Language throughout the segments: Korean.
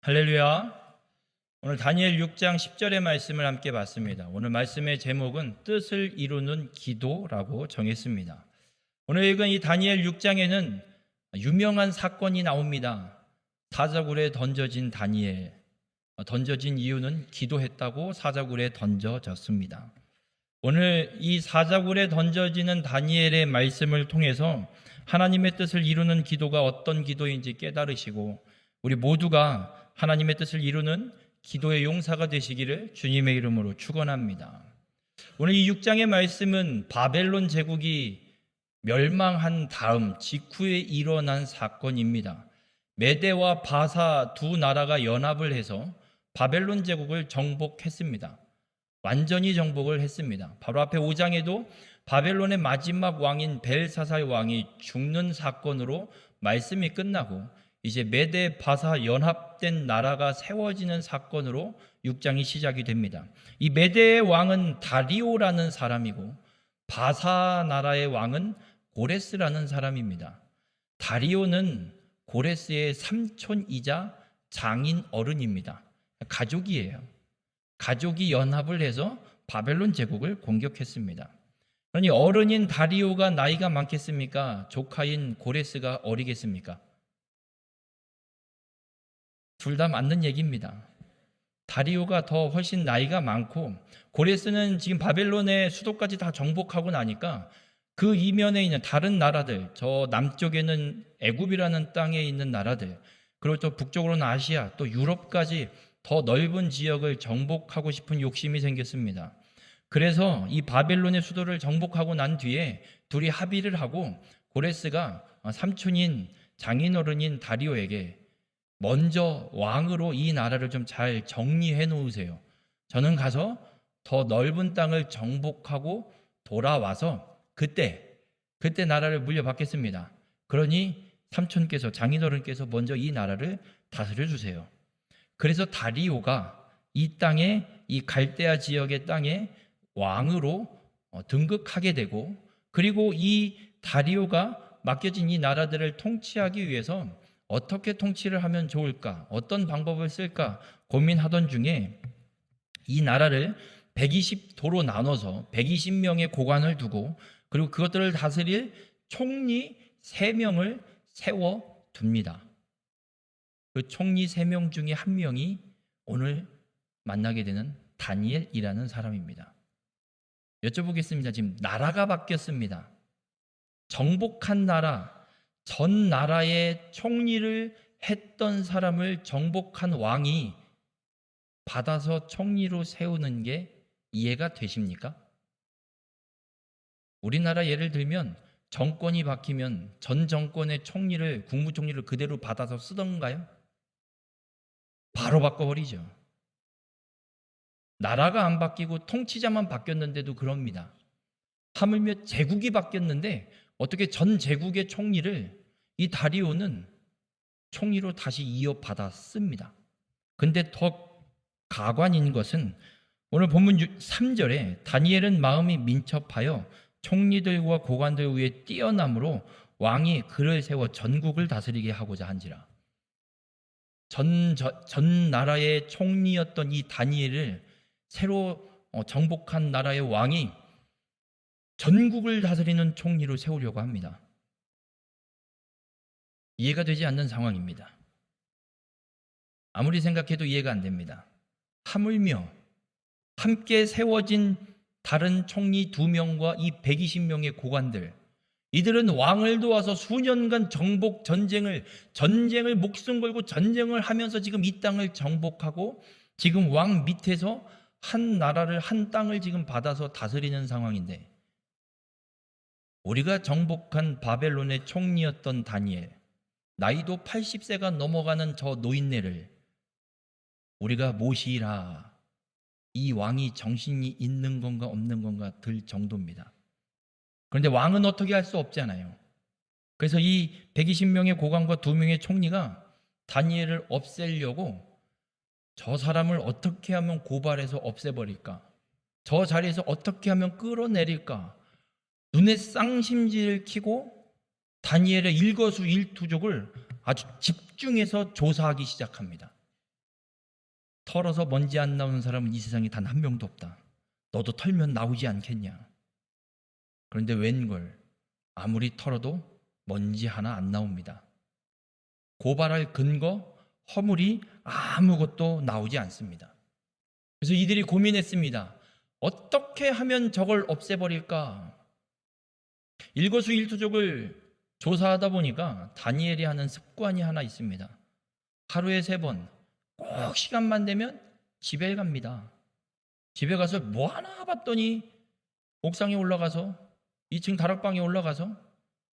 할렐루야. 오늘 다니엘 6장 10절의 말씀을 함께 봤습니다. 오늘 말씀의 제목은 뜻을 이루는 기도라고 정했습니다. 오늘 읽은 이 다니엘 6장에는 유명한 사건이 나옵니다. 사자굴에 던져진 다니엘. 던져진 이유는 기도했다고 사자굴에 던져졌습니다. 오늘 이 사자굴에 던져지는 다니엘의 말씀을 통해서 하나님의 뜻을 이루는 기도가 어떤 기도인지 깨달으시고 우리 모두가 하나님의 뜻을 이루는 기도의 용사가 되시기를 주님의 이름으로 축원합니다. 오늘 이 6장의 말씀은 바벨론 제국이 멸망한 다음 직후에 일어난 사건입니다. 메대와 바사 두 나라가 연합을 해서 바벨론 제국을 정복했습니다. 완전히 정복을 했습니다. 바로 앞에 5장에도 바벨론의 마지막 왕인 벨사살 왕이 죽는 사건으로 말씀이 끝나고 이제 메대 바사 연합된 나라가 세워지는 사건으로 6장이 시작이 됩니다. 이 메대의 왕은 다리오라는 사람이고 바사 나라의 왕은 고레스라는 사람입니다. 다리오는 고레스의 삼촌이자 장인 어른입니다. 가족이에요. 가족이 연합을 해서 바벨론 제국을 공격했습니다. 그러니 어른인 다리오가 나이가 많겠습니까? 조카인 고레스가 어리겠습니까? 둘 다 맞는 얘기입니다. 다리오가 더 훨씬 나이가 많고 고레스는 지금 바벨론의 수도까지 다 정복하고 나니까 그 이면에 있는 다른 나라들, 저 남쪽에는 애굽이라는 땅에 있는 나라들, 그리고 또 북쪽으로는 아시아, 또 유럽까지 더 넓은 지역을 정복하고 싶은 욕심이 생겼습니다. 그래서 이 바벨론의 수도를 정복하고 난 뒤에 둘이 합의를 하고 고레스가 삼촌인 장인어른인 다리오에게 먼저 왕으로 이 나라를 좀 잘 정리해 놓으세요. 저는 가서 더 넓은 땅을 정복하고 돌아와서 그때 나라를 물려받겠습니다. 그러니 삼촌께서 장인어른께서 먼저 이 나라를 다스려 주세요. 그래서 다리오가 이 땅에 이 갈대아 지역의 땅에 왕으로 등극하게 되고 그리고 이 다리오가 맡겨진 이 나라들을 통치하기 위해서 어떻게 통치를 하면 좋을까? 어떤 방법을 쓸까? 고민하던 중에 이 나라를 120도로 나눠서 120명의 고관을 두고 그리고 그것들을 다스릴 총리 3명을 세워둡니다. 그 총리 3명 중에 한 명이 오늘 만나게 되는 다니엘이라는 사람입니다. 여쭤보겠습니다. 지금 나라가 바뀌었습니다. 정복한 나라, 전 나라의 총리를 했던 사람을 정복한 왕이 받아서 총리로 세우는 게 이해가 되십니까? 우리나라 예를 들면 정권이 바뀌면 전 정권의 총리를, 국무총리를 그대로 받아서 쓰던가요? 바로 바꿔버리죠. 나라가 안 바뀌고 통치자만 바뀌었는데도 그럽니다. 하물며 제국이 바뀌었는데 어떻게 전 제국의 총리를 이 다리오는 총리로 다시 이어받아 씁니다. 근데 더 가관인 것은 오늘 본문 3절에 다니엘은 마음이 민첩하여 총리들과 고관들 위에 뛰어남으로 왕이 그를 세워 전국을 다스리게 하고자 한지라. 전 나라의 총리였던 이 다니엘을 새로 정복한 나라의 왕이 전국을 다스리는 총리로 세우려고 합니다. 이해가 되지 않는 상황입니다. 아무리 생각해도 이해가 안 됩니다. 하물며 함께 세워진 다른 총리 2명과 이 120명의 고관들, 이들은 왕을 도와서 수년간 정복 전쟁을 목숨 걸고 전쟁을 하면서 지금 이 땅을 정복하고 지금 왕 밑에서 한 나라를, 한 땅을 지금 받아서 다스리는 상황인데 우리가 정복한 바벨론의 총리였던 다니엘, 나이도 80세가 넘어가는 저 노인네를 우리가 모시라, 이 왕이 정신이 있는 건가 없는 건가 들 정도입니다. 그런데 왕은 어떻게 할 수 없잖아요. 그래서 이 120명의 고관과 2명의 총리가 다니엘을 없애려고 저 사람을 어떻게 하면 고발해서 없애버릴까? 저 자리에서 어떻게 하면 끌어내릴까? 눈에 쌍심지를 켜고 다니엘의 일거수일투족을 아주 집중해서 조사하기 시작합니다. 털어서 먼지 안 나오는 사람은 이 세상에 단 한 명도 없다. 너도 털면 나오지 않겠냐. 그런데 웬걸 아무리 털어도 먼지 하나 안 나옵니다. 고발할 근거, 허물이 아무것도 나오지 않습니다. 그래서 이들이 고민했습니다. 어떻게 하면 저걸 없애버릴까? 일거수일투족을 조사하다 보니까 다니엘이 하는 습관이 하나 있습니다. 하루에 3번 꼭 시간만 되면 집에 갑니다. 집에 가서 뭐 하나 봤더니 옥상에 올라가서 2층 다락방에 올라가서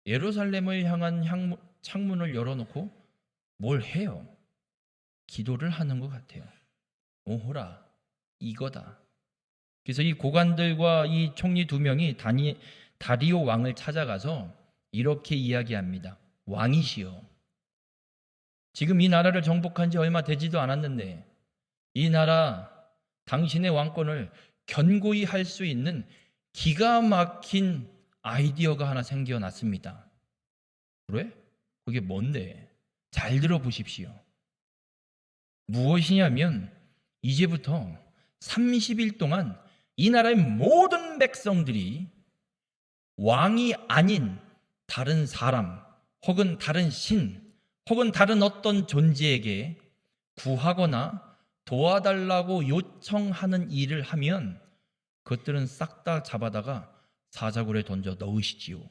예루살렘을 향한 창문을 열어놓고 뭘 해요? 기도를 하는 것 같아요. 오호라, 이거다. 그래서 이 고관들과 이 총리 2명이 다리오 왕을 찾아가서 이렇게 이야기합니다. 왕이시여, 지금 이 나라를 정복한 지 얼마 되지도 않았는데 이 나라 당신의 왕권을 견고히 할 수 있는 기가 막힌 아이디어가 하나 생겨났습니다. 그래? 그게 뭔데? 잘 들어보십시오. 무엇이냐면 이제부터 30일 동안 이 나라의 모든 백성들이 왕이 아닌 다른 사람 혹은 다른 신 혹은 다른 어떤 존재에게 구하거나 도와달라고 요청하는 일을 하면 그것들은 싹 다 잡아다가 사자굴에 던져 넣으시지요.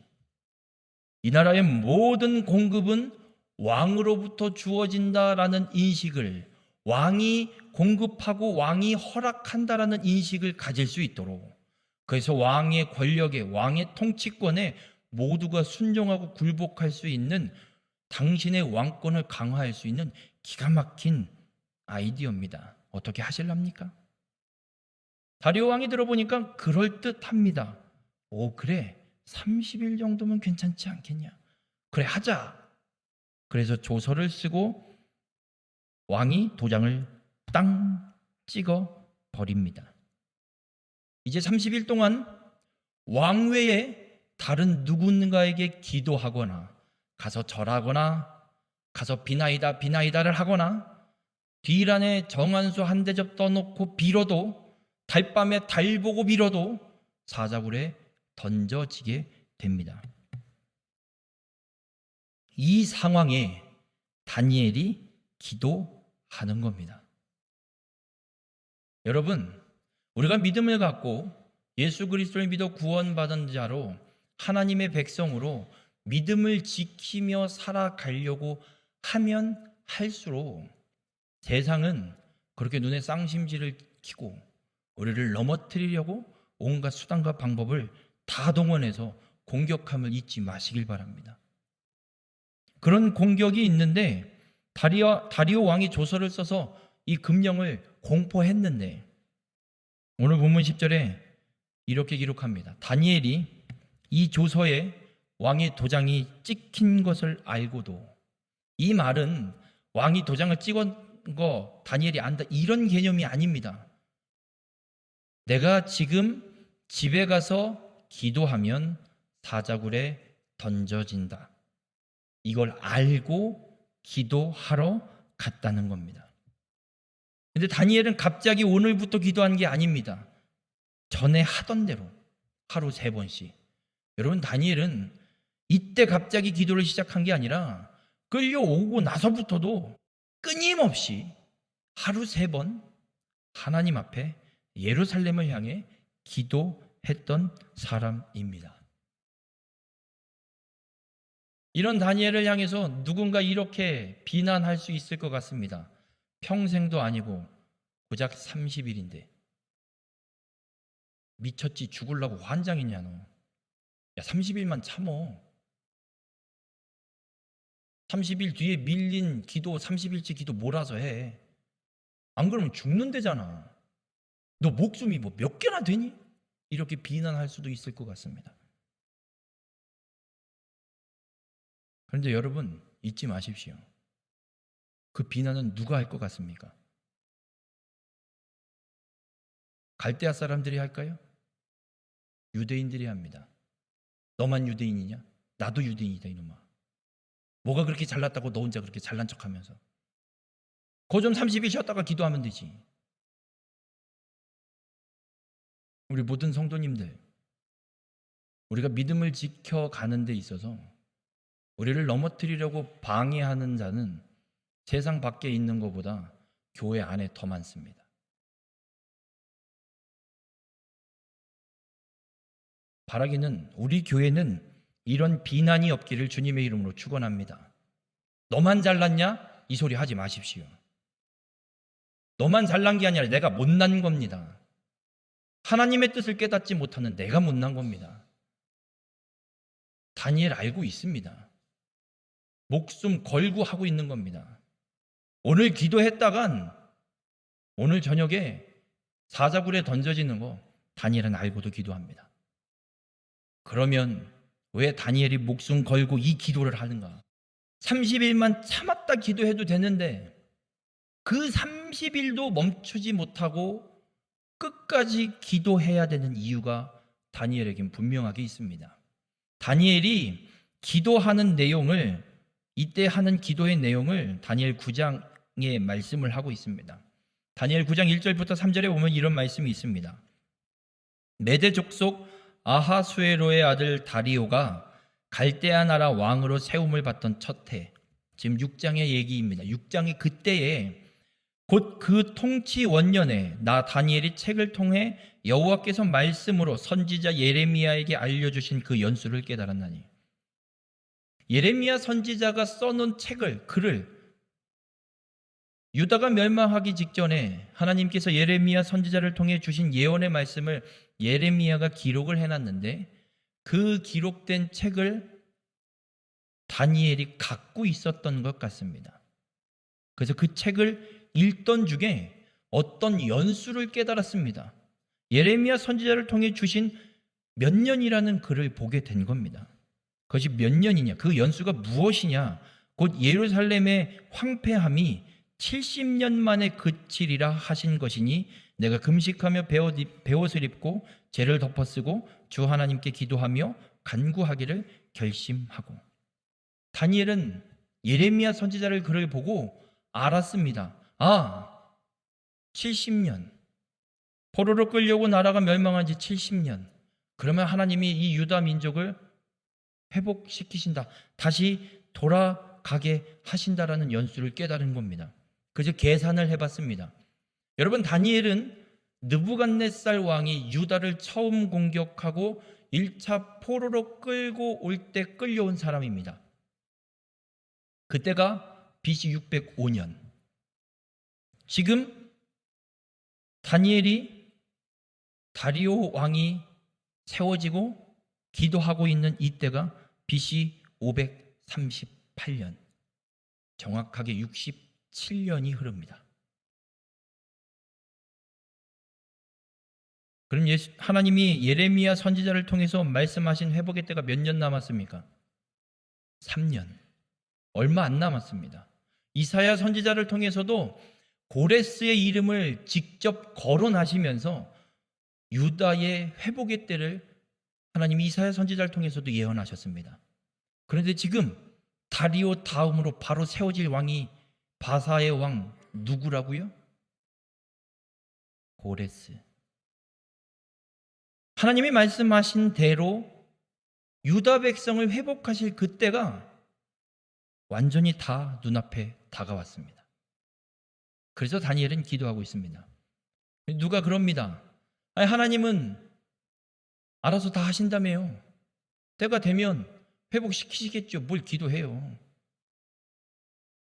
이 나라의 모든 공급은 왕으로부터 주어진다라는 인식을, 왕이 공급하고 왕이 허락한다라는 인식을 가질 수 있도록, 그래서 왕의 권력에, 왕의 통치권에 모두가 순종하고 굴복할 수 있는, 당신의 왕권을 강화할 수 있는 기가 막힌 아이디어입니다. 어떻게 하실랍니까? 다리오 왕이 들어보니까 그럴듯합니다. 오, 그래, 30일 정도면 괜찮지 않겠냐? 그래, 하자. 그래서 조서를 쓰고 왕이 도장을 땅 찍어 버립니다. 이제 30일 동안 왕 외에 다른 누군가에게 기도하거나 가서 절하거나 가서 비나이다를 하거나 뒤란에 정한수 한 대접 떠놓고 빌어도, 달밤에 달 보고 빌어도 사자굴에 던져지게 됩니다. 이 상황에 다니엘이 기도하는 겁니다. 여러분, 우리가 믿음을 갖고 예수 그리스도를 믿어 구원받은 자로 하나님의 백성으로 믿음을 지키며 살아가려고 하면 할수록 세상은 그렇게 눈에 쌍심지를 켜고 우리를 넘어뜨리려고 온갖 수단과 방법을 다 동원해서 공격함을 잊지 마시길 바랍니다. 그런 공격이 있는데 다리오 왕이 조서를 써서 이 금령을 공포했는데 오늘 본문 10절에 이렇게 기록합니다. 다니엘이 이 조서에 왕의 도장이 찍힌 것을 알고도, 이 말은 왕이 도장을 찍은 거 다니엘이 안다 이런 개념이 아닙니다. 내가 지금 집에 가서 기도하면 사자굴에 던져진다, 이걸 알고 기도하러 갔다는 겁니다. 근데 다니엘은 갑자기 오늘부터 기도한 게 아닙니다. 전에 하던 대로 하루 3번씩. 여러분, 다니엘은 이때 갑자기 기도를 시작한 게 아니라 끌려오고 나서부터도 끊임없이 하루 3번 하나님 앞에 예루살렘을 향해 기도했던 사람입니다. 이런 다니엘을 향해서 누군가 이렇게 비난할 수 있을 것 같습니다. 평생도 아니고 고작 30일인데 미쳤지, 죽으려고 환장했냐 너. 야, 30일만 참어. 30일 뒤에 밀린 기도, 30일치 기도 몰아서 해. 안 그러면 죽는다잖아. 너 목숨이 뭐 몇 개나 되니? 이렇게 비난할 수도 있을 것 같습니다. 그런데 여러분, 잊지 마십시오. 그 비난은 누가 할 것 같습니까? 갈대아 사람들이 할까요? 유대인들이 합니다. 너만 유대인이냐? 나도 유대인이다 이놈아. 뭐가 그렇게 잘났다고 너 혼자 그렇게 잘난 척하면서. 그 좀 30일 쉬었다가 기도하면 되지. 우리 모든 성도님들, 우리가 믿음을 지켜가는 데 있어서 우리를 넘어뜨리려고 방해하는 자는 세상 밖에 있는 것보다 교회 안에 더 많습니다. 바라기는 우리 교회는 이런 비난이 없기를 주님의 이름으로 축원합니다. 너만 잘났냐? 이 소리 하지 마십시오. 너만 잘난 게 아니라 내가 못난 겁니다. 하나님의 뜻을 깨닫지 못하는 내가 못난 겁니다. 다니엘 알고 있습니다. 목숨 걸고 하고 있는 겁니다. 오늘 기도했다간 오늘 저녁에 사자굴에 던져지는 거 다니엘은 알고도 기도합니다. 그러면 왜 다니엘이 목숨 걸고 이 기도를 하는가? 30일만 참았다 기도해도 되는데 그 30일도 멈추지 못하고 끝까지 기도해야 되는 이유가 다니엘에겐 분명하게 있습니다. 다니엘이 기도하는 내용을, 이때 하는 기도의 내용을 다니엘 9장에 말씀을 하고 있습니다. 다니엘 9장 1절부터 3절에 보면 이런 말씀이 있습니다. 메대 족속 아하수에로의 아들 다리오가 갈대아 나라 왕으로 세움을 받던 첫 해, 지금 6장의 얘기입니다. 6장의 그때에 곧 그 통치 원년에 나 다니엘이 책을 통해 여호와께서 말씀으로 선지자 예레미야에게 알려주신 그 연수를 깨달았나니, 예레미야 선지자가 써놓은 글을 유다가 멸망하기 직전에 하나님께서 예레미야 선지자를 통해 주신 예언의 말씀을 예레미야가 기록을 해놨는데 그 기록된 책을 다니엘이 갖고 있었던 것 같습니다. 그래서 그 책을 읽던 중에 어떤 연수를 깨달았습니다. 예레미야 선지자를 통해 주신 몇 년이라는 글을 보게 된 겁니다. 그것이 몇 년이냐, 그 연수가 무엇이냐, 곧 예루살렘의 황폐함이 70년 만에 그치리라 하신 것이니 내가 금식하며 베옷을 입고 죄를 덮어쓰고 주 하나님께 기도하며 간구하기를 결심하고. 다니엘은 예레미야 선지자를 글을 보고 알았습니다. 70년, 포로로 끌려고 나라가 멸망한 지 70년, 그러면 하나님이 이 유다 민족을 회복시키신다, 다시 돌아가게 하신다라는 연수를 깨달은 겁니다. 그래서 계산을 해봤습니다. 여러분, 다니엘은 느부갓네살 왕이 유다를 처음 공격하고 1차 포로로 끌고 올 때 끌려온 사람입니다. 그때가 BC 605년. 지금 다니엘이 다리오 왕이 세워지고 기도하고 있는 이때가 BC 538년. 정확하게 67년이 흐릅니다. 그럼 하나님이 예레미야 선지자를 통해서 말씀하신 회복의 때가 몇 년 남았습니까? 3년. 얼마 안 남았습니다. 이사야 선지자를 통해서도 고레스의 이름을 직접 거론하시면서 유다의 회복의 때를 하나님이 이사야 선지자를 통해서도 예언하셨습니다. 그런데 지금 다리오 다음으로 바로 세워질 왕이 바사의 왕 누구라고요? 고레스. 하나님이 말씀하신 대로 유다 백성을 회복하실 그때가 완전히 다 눈앞에 다가왔습니다. 그래서 다니엘은 기도하고 있습니다. 누가 그럽니다. 하나님은 알아서 다 하신다며요. 때가 되면 회복시키시겠죠. 뭘 기도해요.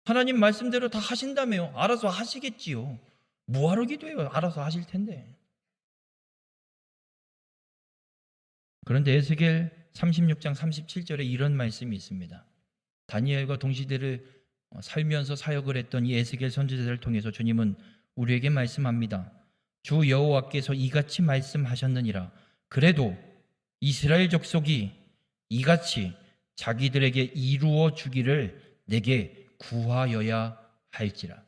하나님 말씀대로 다 하신다며요. 알아서 하시겠지요. 뭐하러 기도해요. 알아서 하실 텐데. 그런데 에스겔 36장 37절에 이런 말씀이 있습니다. 다니엘과 동시대를 살면서 사역을 했던 이 에스겔 선지자를 통해서 주님은 우리에게 말씀합니다. 주 여호와께서 이같이 말씀하셨느니라. 그래도 이스라엘 족속이 이같이 자기들에게 이루어 주기를 내게 구하여야 할지라.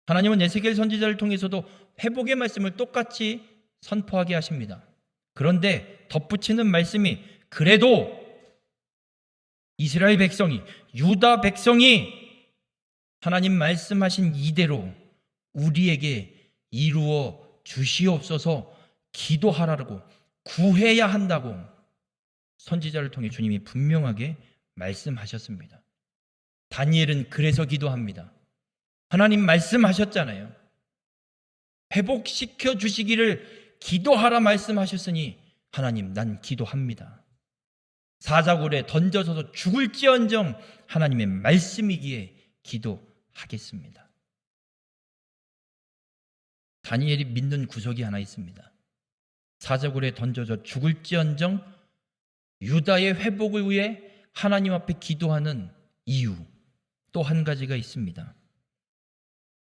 하나님은 에스겔 선지자를 통해서도 회복의 말씀을 똑같이 선포하게 하십니다. 그런데 덧붙이는 말씀이 그래도 이스라엘 백성이, 유다 백성이 하나님 말씀하신 이대로 우리에게 이루어 주시옵소서 기도하라고, 구해야 한다고 선지자를 통해 주님이 분명하게 말씀하셨습니다. 다니엘은 그래서 기도합니다. 하나님 말씀하셨잖아요. 회복시켜 주시기를 기도하라 말씀하셨으니 하나님 난 기도합니다. 사자굴에 던져져서 죽을지언정 하나님의 말씀이기에 기도하겠습니다. 다니엘이 믿는 구석이 하나 있습니다. 사자굴에 던져져 죽을지언정 유다의 회복을 위해 하나님 앞에 기도하는 이유 또 한 가지가 있습니다.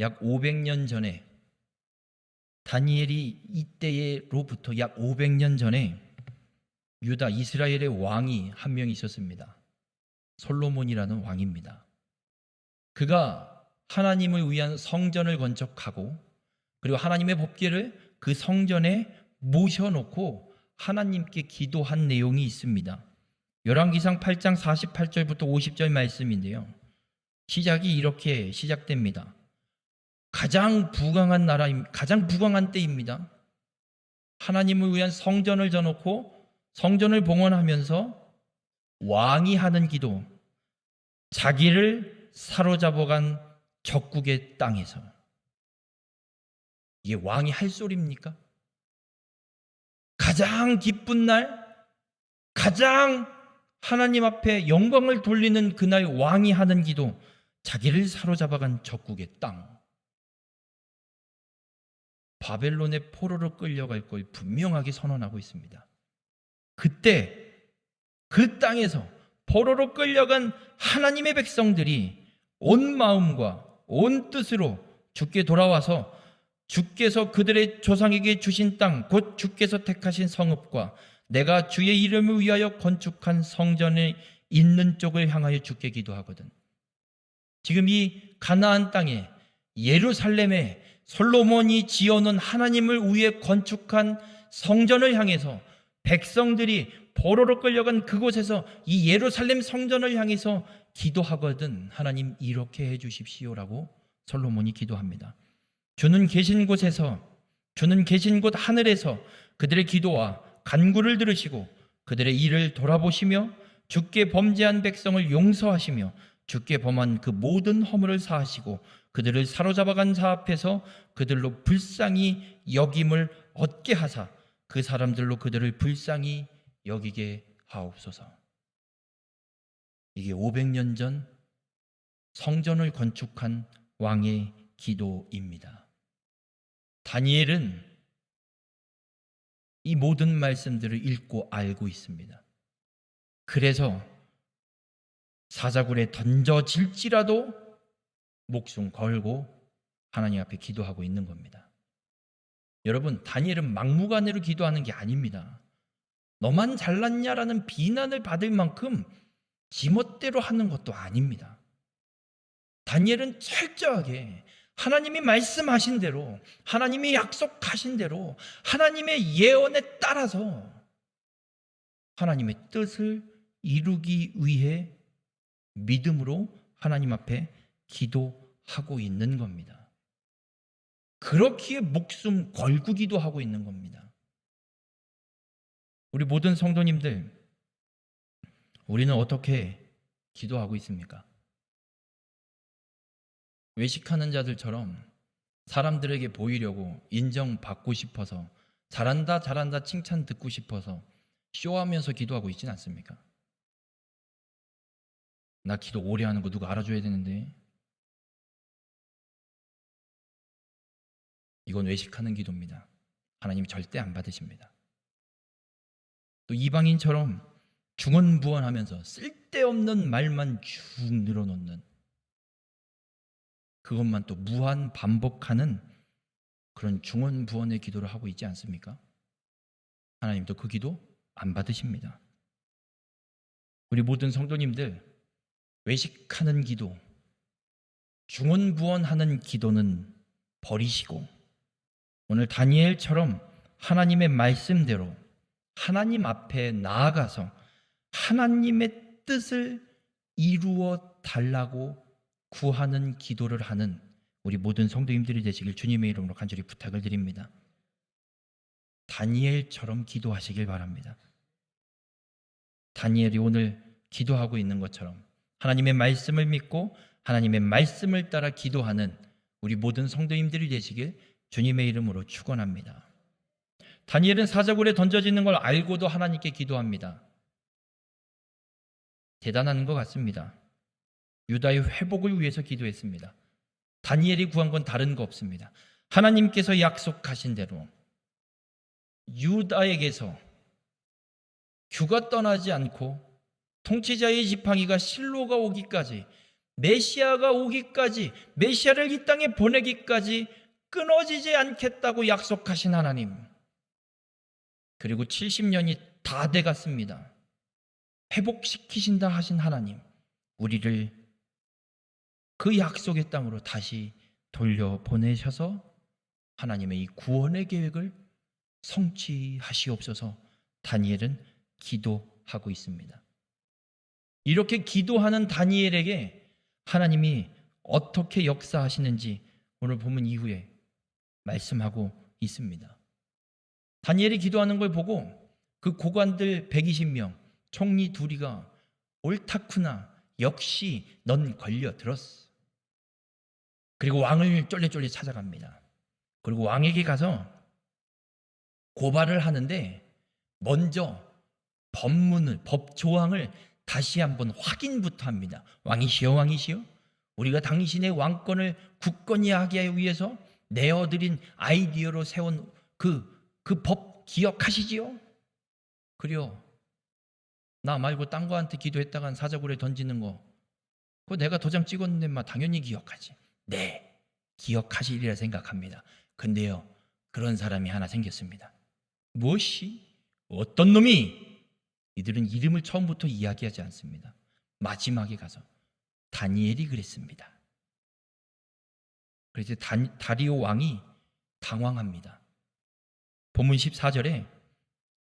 약 500년 전에, 다니엘이 이때로부터 약 500년 전에 유다 이스라엘의 왕이 한 명 있었습니다. 솔로몬이라는 왕입니다. 그가 하나님을 위한 성전을 건축하고 그리고 하나님의 법궤를 그 성전에 모셔놓고 하나님께 기도한 내용이 있습니다. 열왕기상 8장 48절부터 50절 말씀인데요. 시작이 이렇게 시작됩니다. 가장 부강한 때입니다. 하나님을 위한 성전을 져놓고 성전을 봉헌하면서 왕이 하는 기도, 자기를 사로잡아간 적국의 땅에서. 이게 왕이 할 소리입니까? 가장 기쁜 날, 가장 하나님 앞에 영광을 돌리는 그날 왕이 하는 기도, 자기를 사로잡아간 적국의 땅. 바벨론의 포로로 끌려갈 걸 분명하게 선언하고 있습니다. 그때 그 땅에서 포로로 끌려간 하나님의 백성들이 온 마음과 온 뜻으로 주께 돌아와서 주께서 그들의 조상에게 주신 땅, 곧 주께서 택하신 성읍과 내가 주의 이름을 위하여 건축한 성전에 있는 쪽을 향하여 주께 기도하거든. 지금 이 가나안 땅에, 예루살렘에 솔로몬이 지어놓은 하나님을 위해 건축한 성전을 향해서 백성들이 포로로 끌려간 그곳에서 이 예루살렘 성전을 향해서 기도하거든. 하나님 이렇게 해 주십시오라고 솔로몬이 기도합니다. 주는 계신 곳에서, 주는 계신 곳 하늘에서 그들의 기도와 간구를 들으시고 그들의 일을 돌아보시며 주께 범죄한 백성을 용서하시며 주께 범한 그 모든 허물을 사하시고 그들을 사로잡아간 자 앞에서 그들로 불쌍히 여김을 얻게 하사 그 사람들로 그들을 불쌍히 여기게 하옵소서. 이게 500년 전 성전을 건축한 왕의 기도입니다. 다니엘은 이 모든 말씀들을 읽고 알고 있습니다. 그래서 사자굴에 던져질지라도 목숨 걸고 하나님 앞에 기도하고 있는 겁니다. 여러분, 다니엘은 막무가내로 기도하는 게 아닙니다. 너만 잘났냐라는 비난을 받을 만큼 지멋대로 하는 것도 아닙니다. 다니엘은 철저하게 하나님이 말씀하신 대로, 하나님이 약속하신 대로, 하나님의 예언에 따라서 하나님의 뜻을 이루기 위해 믿음으로 하나님 앞에 기도하고 있는 겁니다. 그렇기에 목숨 걸고 기도하고 있는 겁니다. 우리 모든 성도님들, 우리는 어떻게 기도하고 있습니까? 외식하는 자들처럼 사람들에게 보이려고 인정받고 싶어서, 잘한다 잘한다 칭찬 듣고 싶어서 쇼하면서 기도하고 있진 않습니까? 나 기도 오래 하는 거 누가 알아줘야 되는데. 이건 외식하는 기도입니다. 하나님 절대 안 받으십니다. 또 이방인처럼 중언부언하면서 쓸데없는 말만 쭉 늘어놓는, 그것만 또 무한 반복하는 그런 중언부언의 기도를 하고 있지 않습니까? 하나님도 그 기도 안 받으십니다. 우리 모든 성도님들, 외식하는 기도, 중언부언하는 기도는 버리시고 오늘 다니엘처럼 하나님의 말씀대로 하나님 앞에 나아가서 하나님의 뜻을 이루어 달라고 구하는 기도를 하는 우리 모든 성도님들이 되시길 주님의 이름으로 간절히 부탁을 드립니다. 다니엘처럼 기도하시길 바랍니다. 다니엘이 오늘 기도하고 있는 것처럼 하나님의 말씀을 믿고 하나님의 말씀을 따라 기도하는 우리 모든 성도님들이 되시길 주님의 이름으로 축원합니다. 다니엘은 사자굴에 던져지는 걸 알고도 하나님께 기도합니다. 대단한 것 같습니다. 유다의 회복을 위해서 기도했습니다. 다니엘이 구한 건 다른 거 없습니다. 하나님께서 약속하신 대로 유다에게서 규가 떠나지 않고 통치자의 지팡이가 실로가 오기까지, 메시아가 오기까지, 메시아를 이 땅에 보내기까지 끊어지지 않겠다고 약속하신 하나님, 그리고 70년이 다 돼갔습니다. 회복시키신다 하신 하나님, 우리를 그 약속의 땅으로 다시 돌려보내셔서 하나님의 이 구원의 계획을 성취하시옵소서. 다니엘은 기도하고 있습니다. 이렇게 기도하는 다니엘에게 하나님이 어떻게 역사하시는지 오늘 본문 이후에 말씀하고 있습니다. 다니엘이 기도하는 걸 보고 그 고관들 120명, 총리 둘이가 옳다구나, 역시 넌 걸려들었어. 그리고 왕을 쫄래쫄래 찾아갑니다. 그리고 왕에게 가서 고발을 하는데 먼저 법 조항을 다시 한번 확인부터 합니다. 왕이시여, 우리가 당신의 왕권을 굳건히 하기 위해서 내어드린 아이디어로 세운 그 법 기억하시지요? 그래요. 나 말고 딴 거한테 기도했다간 사자굴에 던지는 거, 그거 내가 도장 찍었는데 당연히 기억하지. 네, 기억하시리라 생각합니다. 근데요, 그런 사람이 하나 생겼습니다. 무엇이? 어떤 놈이? 이들은 이름을 처음부터 이야기하지 않습니다. 마지막에 가서 다니엘이 그랬습니다. 그래서 다리오 왕이 당황합니다. 본문 14절에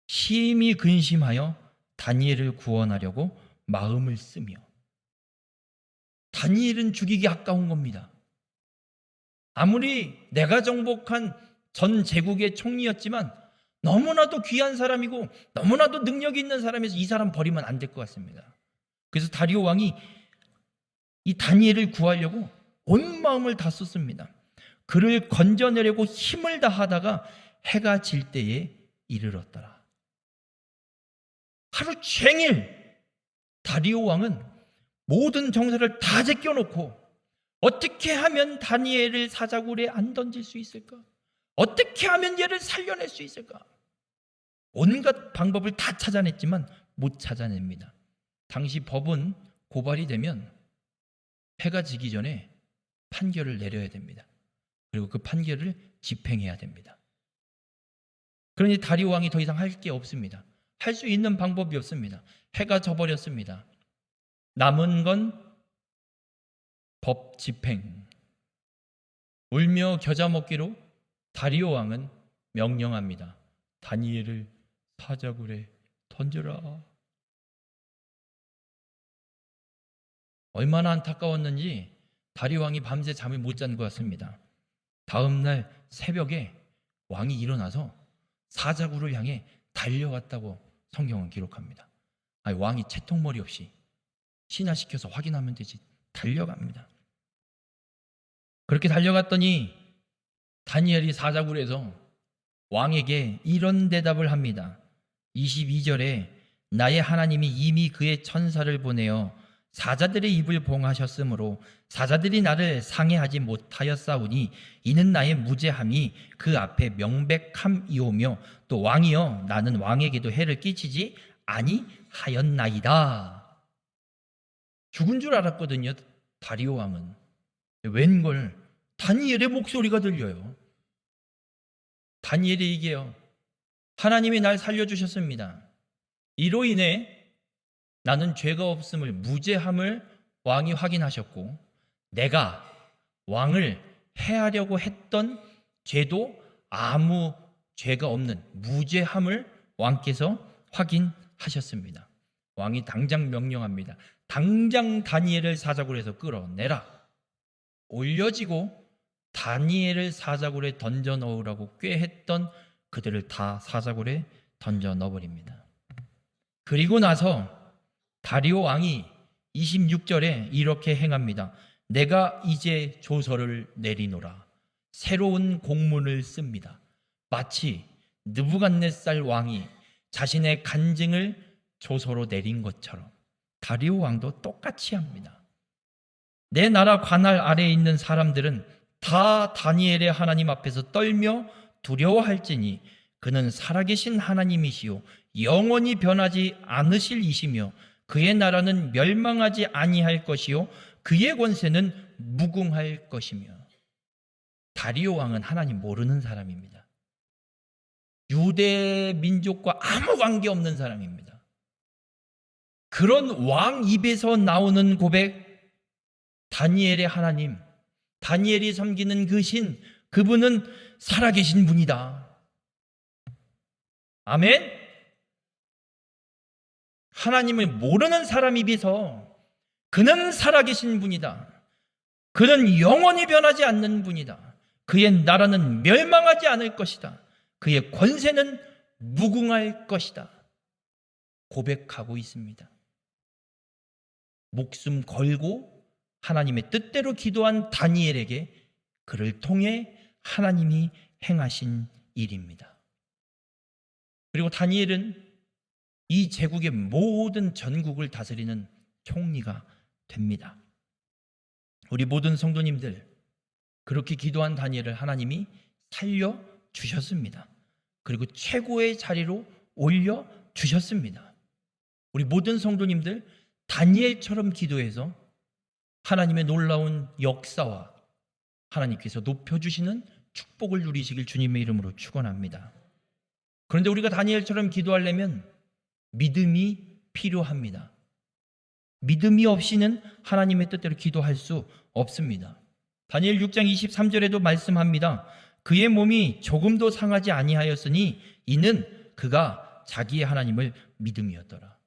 심히 근심하여 다니엘을 구원하려고 마음을 쓰며, 다니엘은 죽이기 아까운 겁니다. 아무리 내가 정복한 전 제국의 총리였지만 너무나도 귀한 사람이고 너무나도 능력이 있는 사람에서 이 사람 버리면 안 될 것 같습니다. 그래서 다리오 왕이 이 다니엘을 구하려고 온 마음을 다 썼습니다. 그를 건져내려고 힘을 다하다가 해가 질 때에 이르렀더라. 하루 종일 다리오 왕은 모든 정세를 다 제껴놓고 어떻게 하면 다니엘을 사자굴에 안 던질 수 있을까? 어떻게 하면 얘를 살려낼 수 있을까? 온갖 방법을 다 찾아냈지만 못 찾아냅니다. 당시 법은 고발이 되면 해가 지기 전에 판결을 내려야 됩니다. 그리고 그 판결을 집행해야 됩니다. 그러니 다리오 왕이 더 이상 할 게 없습니다. 할 수 있는 방법이 없습니다. 해가 져버렸습니다. 남은 건 법 집행. 울며 겨자 먹기로 다리오 왕은 명령합니다. 다니엘을 사자굴에 던져라. 얼마나 안타까웠는지 다리오 왕이 밤새 잠을 못 잔 것 같습니다. 다음 날 새벽에 왕이 일어나서 사자굴을 향해 달려갔다고 성경은 기록합니다. 아니, 왕이 채통머리 없이 신화시켜서 확인하면 되지, 달려갑니다. 그렇게 달려갔더니 다니엘이 사자굴에서 왕에게 이런 대답을 합니다. 22절에 나의 하나님이 이미 그의 천사를 보내어 사자들의 입을 봉하셨으므로 사자들이 나를 상해하지 못하였사오니 이는 나의 무죄함이 그 앞에 명백함이오며 또 왕이여 나는 왕에게도 해를 끼치지 아니하였나이다. 죽은 줄 알았거든요. 다리오 왕은. 웬걸 다니엘의 목소리가 들려요. 다니엘이 얘기해요. 하나님이 날 살려주셨습니다. 이로 인해 나는 죄가 없음을, 무죄함을 왕이 확인하셨고 내가 왕을 해하려고 했던 죄도 아무 죄가 없는 무죄함을 왕께서 확인하셨습니다. 왕이 당장 명령합니다. 당장 다니엘을 사자굴에서 끌어내라. 올려지고 다니엘을 사자굴에 던져 넣으라고 꾀했던 그들을 다 사자굴에 던져 넣어버립니다. 그리고 나서 다리오 왕이 26절에 이렇게 행합니다. 내가 이제 조서를 내리노라. 새로운 공문을 씁니다. 마치 느부갓네살 왕이 자신의 간증을 조서로 내린 것처럼 다리오 왕도 똑같이 합니다. 내 나라 관할 아래에 있는 사람들은 다 다니엘의 하나님 앞에서 떨며 두려워할지니 그는 살아계신 하나님이시요 영원히 변하지 않으실 이시며 그의 나라는 멸망하지 아니할 것이요 그의 권세는 무궁할 것이며. 다리오 왕은 하나님 모르는 사람입니다. 유대 민족과 아무 관계없는 사람입니다. 그런 왕 입에서 나오는 고백, 다니엘의 하나님, 다니엘이 섬기는 그 신, 그분은 살아계신 분이다. 아멘? 하나님을 모르는 사람 입에서 그는 살아계신 분이다. 그는 영원히 변하지 않는 분이다. 그의 나라는 멸망하지 않을 것이다. 그의 권세는 무궁할 것이다. 고백하고 있습니다. 목숨 걸고 하나님의 뜻대로 기도한 다니엘에게 그를 통해 하나님이 행하신 일입니다. 그리고 다니엘은 이 제국의 모든 전국을 다스리는 총리가 됩니다. 우리 모든 성도님들, 그렇게 기도한 다니엘을 하나님이 살려주셨습니다. 그리고 최고의 자리로 올려주셨습니다. 우리 모든 성도님들, 다니엘처럼 기도해서 하나님의 놀라운 역사와 하나님께서 높여주시는 축복을 누리시길 주님의 이름으로 축원합니다. 그런데 우리가 다니엘처럼 기도하려면 믿음이 필요합니다. 믿음이 없이는 하나님의 뜻대로 기도할 수 없습니다. 다니엘 6장 23절에도 말씀합니다. 그의 몸이 조금도 상하지 아니하였으니 이는 그가 자기의 하나님을 믿음이었더라.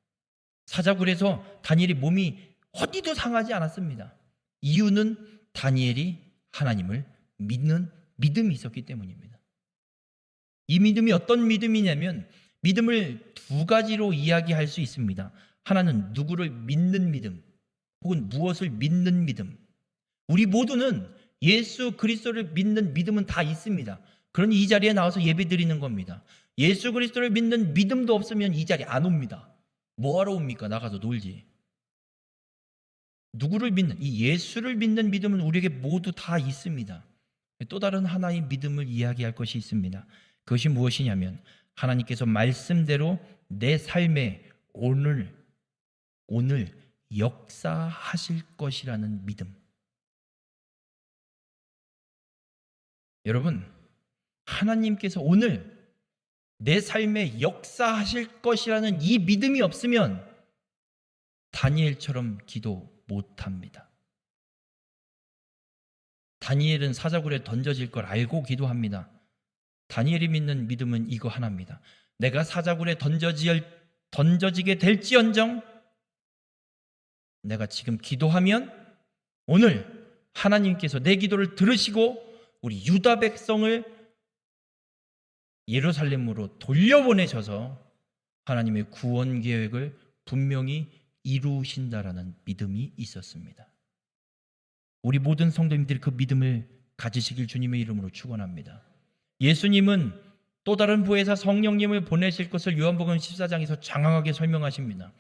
사자굴에서 다니엘이 몸이 어디도 상하지 않았습니다. 이유는 다니엘이 하나님을 믿는 믿음이 있었기 때문입니다. 이 믿음이 어떤 믿음이냐면 믿음을 두 가지로 이야기할 수 있습니다. 하나는 누구를 믿는 믿음, 혹은 무엇을 믿는 믿음. 우리 모두는 예수 그리스도를 믿는 믿음은 다 있습니다. 그러니 이 자리에 나와서 예배드리는 겁니다. 예수 그리스도를 믿는 믿음도 없으면 이 자리에 안 옵니다. 뭐하러 옵니까? 나가서 놀지. 누구를 믿는, 이 예수를 믿는 믿음은 우리에게 모두 다 있습니다. 또 다른 하나의 믿음을 이야기할 것이 있습니다. 그것이 무엇이냐면 하나님께서 말씀대로 내 삶에 오늘 역사하실 것이라는 믿음. 여러분, 하나님께서 오늘 내 삶에 역사하실 것이라는 이 믿음이 없으면 다니엘처럼 기도 못합니다. 다니엘은 사자굴에 던져질 걸 알고 기도합니다. 다니엘이 믿는 믿음은 이거 하나입니다. 내가 사자굴에 던져지게 될지언정 내가 지금 기도하면 오늘 하나님께서 내 기도를 들으시고 우리 유다 백성을 예루살렘으로 돌려보내셔서 하나님의 구원 계획을 분명히 이루신다라는 믿음이 있었습니다. 우리 모든 성도님들이 그 믿음을 가지시길 주님의 이름으로 축원합니다. 예수님은 또 다른 보혜사 성령님을 보내실 것을 요한복음 14장에서 장황하게 설명하십니다.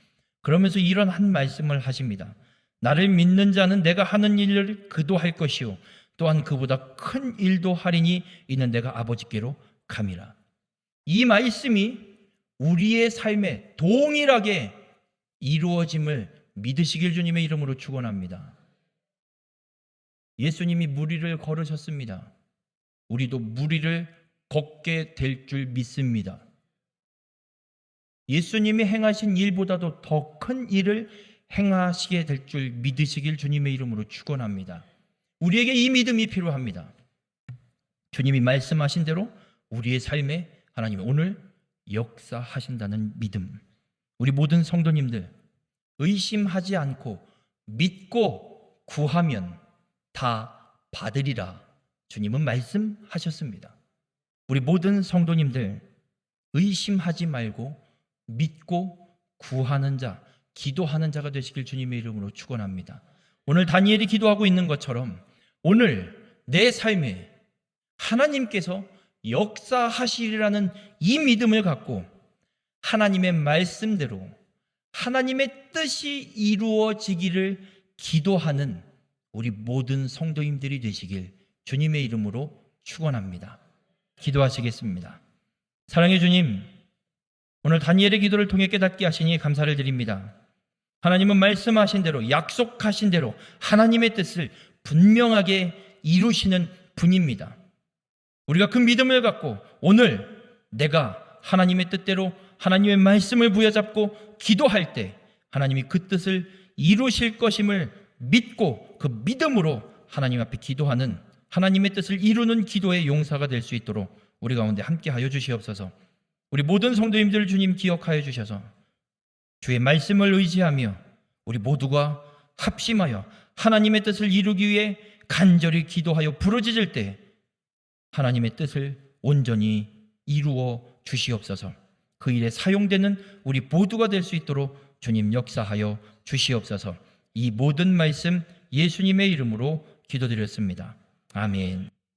그러면서 이런 한 말씀을 하십니다. 나를 믿는 자는 내가 하는 일을 그도 할 것이요 또한 그보다 큰 일도 하리니 이는 내가 아버지께로 감이라. 이 말씀이 우리의 삶에 동일하게 이루어짐을 믿으시길 주님의 이름으로 축원합니다. 예수님이 무리를 걸으셨습니다. 우리도 무리를 걷게 될 줄 믿습니다. 예수님이 행하신 일보다도 더 큰 일을 행하시게 될 줄 믿으시길 주님의 이름으로 축원합니다. 우리에게 이 믿음이 필요합니다. 주님이 말씀하신 대로 우리의 삶에 하나님이 오늘 역사하신다는 믿음. 우리 모든 성도님들 의심하지 않고 믿고 구하면 다 받으리라 주님은 말씀하셨습니다. 우리 모든 성도님들 의심하지 말고 믿고 구하는 자, 기도하는 자가 되시길 주님의 이름으로 축원합니다. 오늘 다니엘이 기도하고 있는 것처럼 오늘 내 삶에 하나님께서 역사하시리라는 이 믿음을 갖고 하나님의 말씀대로 하나님의 뜻이 이루어지기를 기도하는 우리 모든 성도님들이 되시길 주님의 이름으로 축원합니다. 기도하시겠습니다. 사랑의 주님, 오늘 다니엘의 기도를 통해 깨닫게 하시니 감사를 드립니다. 하나님은 말씀하신 대로, 약속하신 대로 하나님의 뜻을 분명하게 이루시는 분입니다. 우리가 그 믿음을 갖고 오늘 내가 하나님의 뜻대로 하나님의 말씀을 부여잡고 기도할 때 하나님이 그 뜻을 이루실 것임을 믿고 그 믿음으로 하나님 앞에 기도하는, 하나님의 뜻을 이루는 기도의 용사가 될 수 있도록 우리 가운데 함께하여 주시옵소서. 우리 모든 성도님들 주님 기억하여 주셔서 주의 말씀을 의지하며 우리 모두가 합심하여 하나님의 뜻을 이루기 위해 간절히 기도하여 부르짖을 때 하나님의 뜻을 온전히 이루어 주시옵소서. 그 일에 사용되는 우리 모두가 될 수 있도록 주님 역사하여 주시옵소서. 이 모든 말씀 예수님의 이름으로 기도드렸습니다. 아멘.